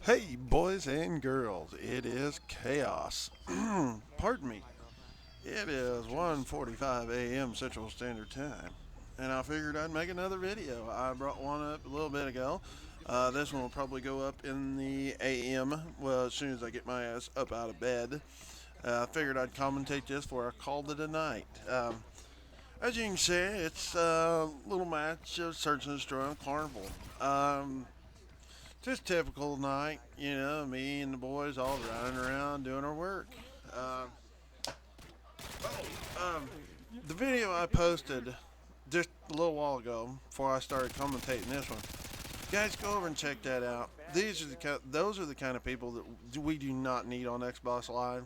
Hey, boys and girls, it is chaos. Pardon me. It is 1:45 a.m. Central Standard Time, and I figured I'd make another video. I brought one up a little bit ago. This one will probably go up in the AM, well, as soon as I get my ass up out of bed. I figured I'd commentate this before I called it a night. As you can see, it's a little match of Search and Destroy on Carnival. Just typical night, me and the boys all running around doing our work. Uh, the video I posted just a little while ago before I started commentating this one, guys, go over and check that out. Those are the kind of people that we do not need on Xbox Live.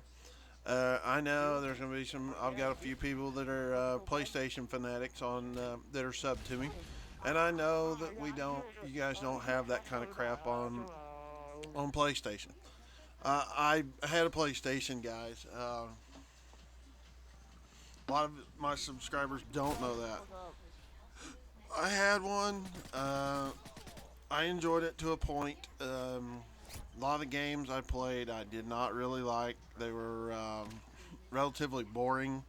I know there's going to be some. I've got a few people that are PlayStation fanatics on that are subbed to me. And I know that you guys don't have that kind of crap on PlayStation. I had a PlayStation, guys. A lot of my subscribers don't know that. I had one. I enjoyed it to a point. A lot of the games I played, I did not really like. They were relatively boring,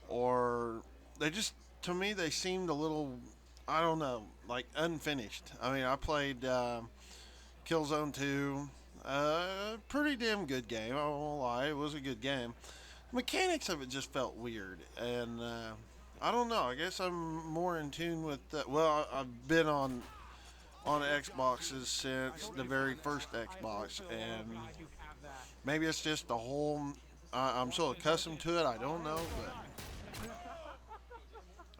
or to me, they seemed a little, I don't know, like unfinished. I mean, I played Killzone 2. Pretty damn good game, I won't lie. It was a good game. The mechanics of it just felt weird. And I don't know. I guess I'm more in tune with that. Well, I've been on Xboxes since the very first Xbox. And maybe it's just the whole. I'm so accustomed to it, I don't know. But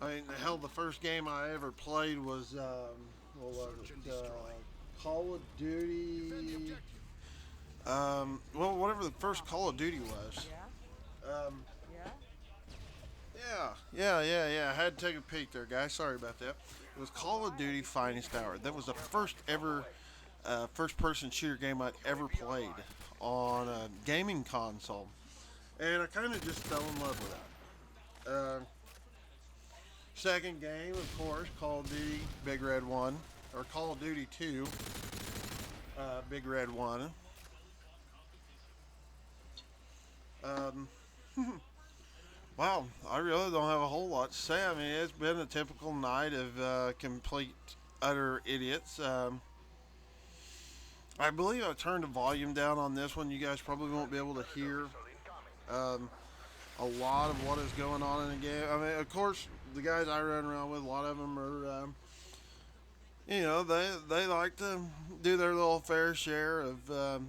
I mean, hell, the first game I ever played was, Call of Duty. Whatever the first Call of Duty was. Yeah. I had to take a peek there, guys. Sorry about that. It was Call of Duty Finest Hour. That was the first ever first-person shooter game I'd ever played on a gaming console, and I kind of just fell in love with that. Second game, of course, Call of Duty Big Red 1, or Call of Duty 2 Big Red 1. Wow, I really don't have a whole lot to say. I mean, it's been a typical night of complete, utter idiots. I believe I turned the volume down on this one. You guys probably won't be able to hear a lot of what is going on in the game. I mean, of course, the guys I run around with, a lot of them are, they like to do their little fair share of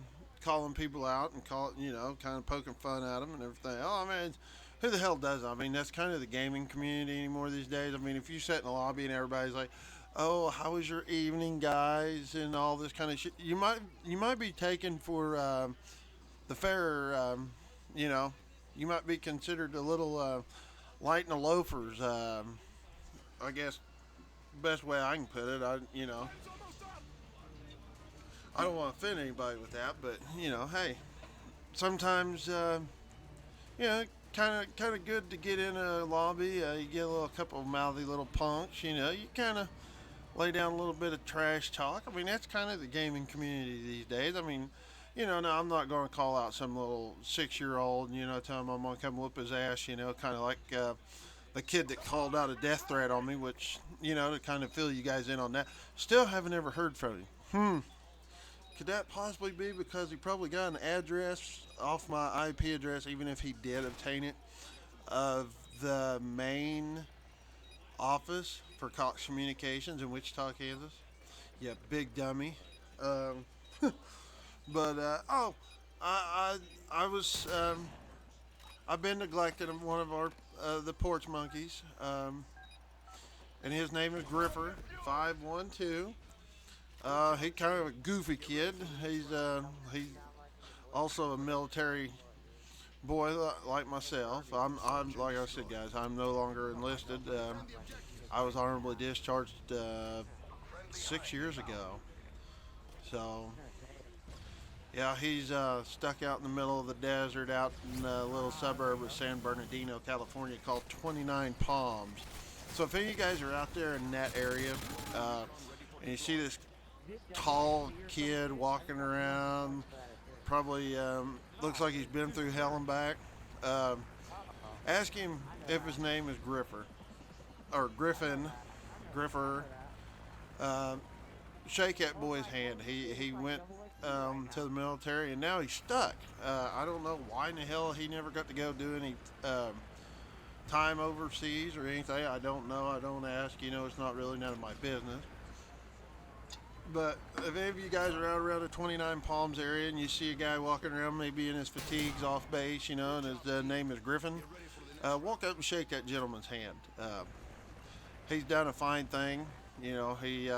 calling people out and kind of poking fun at them and everything. Oh, I mean, who the hell does that? I mean, that's kind of the gaming community anymore these days. I mean, if you sit in the lobby and everybody's like, "Oh, how was your evening, guys?" and all this kind of shit, you might be taken for the fair, you might be considered a little light in the loafers. I guess best way I can put it. I don't want to offend anybody with that, but hey, sometimes kind of good to get in a lobby. You get a couple of mouthy little punks. You kind of lay down a little bit of trash talk. I mean, that's kind of the gaming community these days. I mean, now I'm not going to call out some little 6-year-old, tell him I'm going to come whoop his ass, kind of like the kid that called out a death threat on me, which, to kind of fill you guys in on that. Still haven't ever heard from him. Could that possibly be because he probably got an address off my IP address, even if he did obtain it, of the main office for Cox Communications in Wichita, Kansas? Yeah, big dummy. I was, I've been neglected in one of our, the porch monkeys, and his name is Griffer 512. He's kind of a goofy kid. He's also a military boy like myself. I'm like I said, guys. I'm no longer enlisted. I was honorably discharged 6 years ago. So yeah, he's stuck out in the middle of the desert, out in a little suburb of San Bernardino, California, called 29 Palms. So if any of you guys are out there in that area, and you see this tall kid walking around. Probably looks like he's been through hell and back. Um, Ask him if his name is Griffer or Griffin, Griffer. Um, Shake that boy's hand. He went to the military and now he's stuck. I don't know why in the hell he never got to go do any time overseas or anything. I don't know. I don't ask. You know, it's not really none of my business. But if any of you guys are out around the 29 Palms area and you see a guy walking around maybe in his fatigues off base, you know, and his name is Griffin, walk up and shake that gentleman's hand. He's done a fine thing. You know, he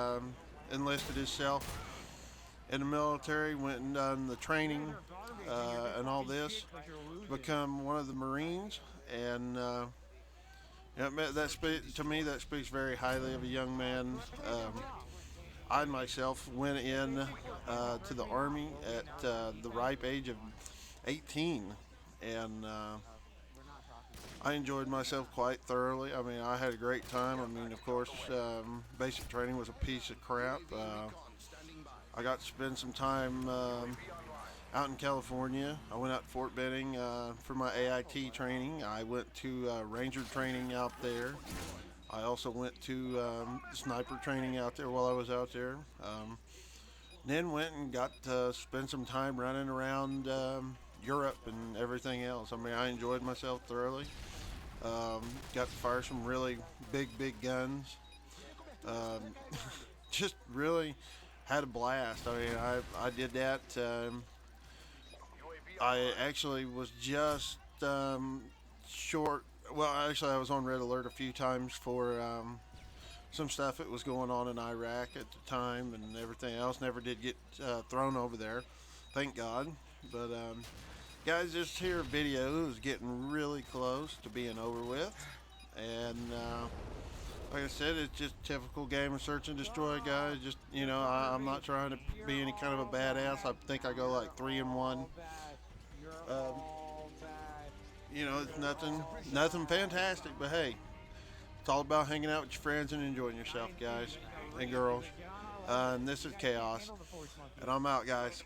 enlisted himself in the military, went and done the training and all this, become one of the Marines, and to me that speaks very highly of a young man. I myself went in to the Army at the ripe age of 18, and I enjoyed myself quite thoroughly. I mean, I had a great time. I mean, of course, basic training was a piece of crap. I got to spend some time out in California. I went out to Fort Benning for my AIT training. I went to Ranger training out there. I also went to sniper training out there while I was out there. Then went and got to spend some time running around Europe and everything else. I mean, I enjoyed myself thoroughly. Got to fire some really big guns. Um, just really had a blast. I mean, I did that. I actually was just short. Well, actually, I was on red alert a few times for some stuff that was going on in Iraq at the time and everything else. Never did get thrown over there, thank God. But guys, this here video is getting really close to being over with, and like I said, it's just typical game of search and destroy, guys. Just, you know, I'm not trying to be any kind of a badass. I think I go like 3-1. You know, it's nothing fantastic, but hey, it's all about hanging out with your friends and enjoying yourself, guys and girls. And this is Chaos, and I'm out, guys.